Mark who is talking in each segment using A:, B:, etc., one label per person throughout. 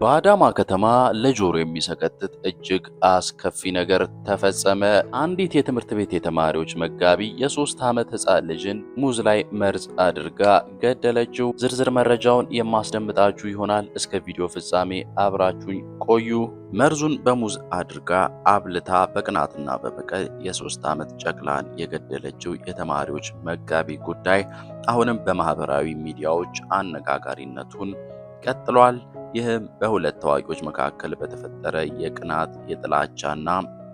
A: በአዳማ ከተማ ለጆሮ የሚሰቀጥጥ እጅግ አስከፊ ነገር ተፈጸመ። አንዲት የትምህርት ቤት የተማሪዎች መጋቢ የ3 ዓመት ሕፃን ልጅን ሙዝ ላይ መርዝ አድርጋ ገደለችው። ዝርዝር መረጃውን የማስደምጣችሁ ይሆናል። እስከ ቪዲዮ ፍጻሜ አብራችሁኝ ቆዩ። መርዙን በሙዝ አድርጋ አብልታ በቅናትና በበቀል የ3 ዓመት ጨቅላን የገደለችው የተማሪዎች መጋቢ ጉዳይ አሁንም በማህበራዊ ሚዲያዎች አነጋጋሪነቱን ቀጥሏል። ይህም በሁለት ታዋቂዎች መካከል በተፈጠረ የቅናት የጥላቻና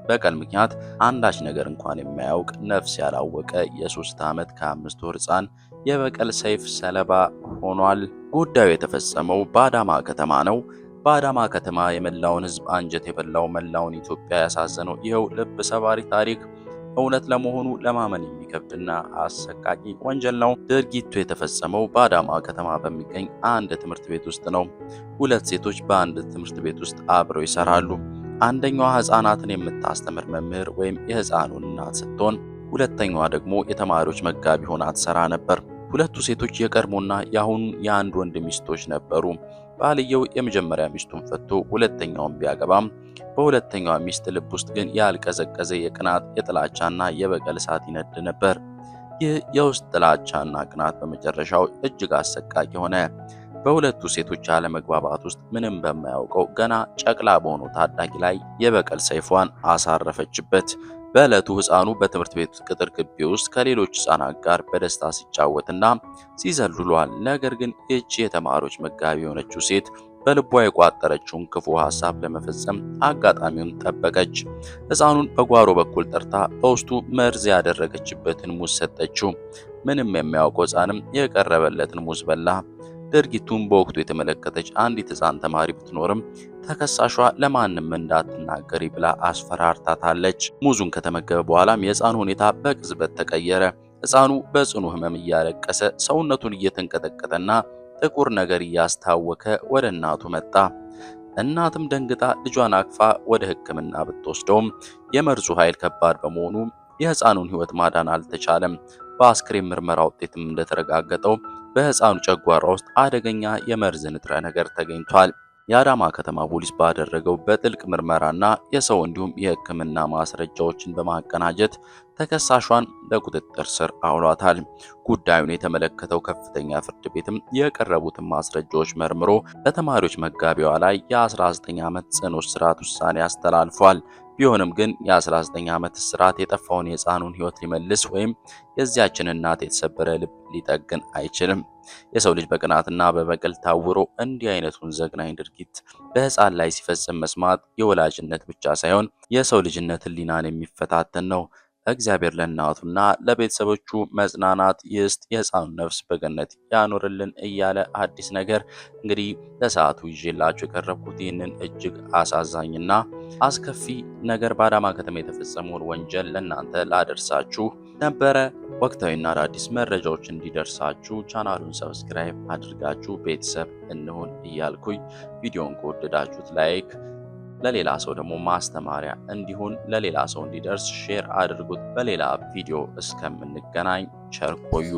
A: በቀል ምክንያት አንዳች ነገር እንኳን የማያውቅ ነፍስ ያላወቀ የ3 ዓመት ከ5 ወር ሕፃን የበቀል ሰይፍ ሰለባ ሆኗል። ጉዳዩ የተፈጸመው በአዳማ ከተማ ነው። በአዳማ ከተማ የመላውን ሕዝብ አንጀት የበላው መላውን ኢትዮጵያ ያሳዘነው ይኸው ልብ ሰባሪ ታሪክ እውነት ለመሆኑ ለማመን የሚከብድና አሰቃቂ ወንጀል ነው። ድርጊቱ የተፈጸመው በአዳማ ከተማ በሚገኝ አንድ ትምህርት ቤት ውስጥ ነው። ሁለት ሴቶች በአንድ ትምህርት ቤት ውስጥ አብረው ይሰራሉ። አንደኛዋ ሕፃናትን የምታስተምር መምህር ወይም የሕፃኑን እናት ስትሆን፣ ሁለተኛዋ ደግሞ የተማሪዎች መጋቢ ሆና ትሰራ ነበር። ሁለቱ ሴቶች የቀድሞና የአሁኑ የአንድ ወንድ ሚስቶች ነበሩ። ባልየው የመጀመሪያ ሚስቱን ፈቶ ሁለተኛውን ቢያገባም በሁለተኛዋ ሚስት ልብ ውስጥ ግን ያልቀዘቀዘ የቅናት የጥላቻና የበቀል እሳት ይነድ ነበር። ይህ የውስጥ ጥላቻና ቅናት በመጨረሻው እጅግ አሰቃቂ ሆነ። በሁለቱ ሴቶች አለመግባባት ውስጥ ምንም በማያውቀው ገና ጨቅላ በሆነው ታዳጊ ላይ የበቀል ሰይፏን አሳረፈችበት። በዕለቱ ሕፃኑ በትምህርት ቤት ቅጥር ግቢ ውስጥ ከሌሎች ሕፃናት ጋር በደስታ ሲጫወትና ሲዘል ውሏል። ነገር ግን ይህች የተማሪዎች መጋቢ የሆነችው ሴት በልቧ የቋጠረችውን ክፉ ሐሳብ ለመፈጸም አጋጣሚውን ጠበቀች። ሕፃኑን በጓሮ በኩል ጠርታ በውስጡ መርዝ ያደረገችበትን ሙዝ ሰጠችው። ምንም የሚያውቀው ሕፃንም የቀረበለትን ሙዝ በላ። ድርጊቱን በወቅቱ የተመለከተች አንዲት ሕፃን ተማሪ ብትኖርም ተከሳሿ ለማንም እንዳትናገሪ ብላ አስፈራርታታለች። ሙዙን ከተመገበ በኋላም የሕፃኑ ሁኔታ በቅጽበት ተቀየረ። ሕፃኑ በጽኑ ሕመም እያለቀሰ ሰውነቱን እየተንቀጠቀጠና ጥቁር ነገር እያስታወከ ወደ እናቱ መጣ። እናትም ደንግጣ ልጇን አቅፋ ወደ ሕክምና ብትወስደውም የመርዙ ኃይል ከባድ በመሆኑ የሕፃኑን ሕይወት ማዳን አልተቻለም። በአስክሬን ምርመራ ውጤትም እንደተረጋገጠው በሕፃኑ ጨጓራ ውስጥ አደገኛ የመርዝ ንጥረ ነገር ተገኝቷል። የአዳማ ከተማ ፖሊስ ባደረገው በጥልቅ ምርመራና የሰው እንዲሁም የሕክምና ማስረጃዎችን በማቀናጀት ተከሳሿን በቁጥጥር ስር አውሏታል። ጉዳዩን የተመለከተው ከፍተኛ ፍርድ ቤትም የቀረቡትን ማስረጃዎች መርምሮ በተማሪዎች መጋቢዋ ላይ የ19 ዓመት ጽኑ እስራት ውሳኔ አስተላልፏል። ቢሆንም ግን የ19 ዓመት እስራት የጠፋውን የሕፃኑን ሕይወት ሊመልስ ወይም የዚያችን እናት የተሰበረ ልብ ሊጠግን አይችልም። የሰው ልጅ በቅናትና በበቀል ታውሮ እንዲህ አይነቱን ዘግናኝ ድርጊት በሕፃን ላይ ሲፈጽም መስማት የወላጅነት ብቻ ሳይሆን የሰው ልጅነት ሕሊናን የሚፈታተን ነው። እግዚአብሔር ለእናቱና ለቤተሰቦቹ መጽናናት ይስጥ፣ የሕፃኑን ነፍስ በገነት ያኖርልን እያለ አዲስ ነገር እንግዲህ ለሰዓቱ ይዤላችሁ የቀረብኩት ይህንን እጅግ አሳዛኝና አስከፊ ነገር በአዳማ ከተማ የተፈጸመውን ወንጀል ለእናንተ ላደርሳችሁ ነበረ። ወቅታዊና አዳዲስ መረጃዎች እንዲደርሳችሁ ቻናሉን ሰብስክራይብ አድርጋችሁ ቤተሰብ እንሁን እያልኩኝ ቪዲዮን ከወደዳችሁት ላይክ፣ ለሌላ ሰው ደግሞ ማስተማሪያ እንዲሆን ለሌላ ሰው እንዲደርስ ሼር አድርጉት። በሌላ ቪዲዮ እስከምንገናኝ ቸር ቆዩ።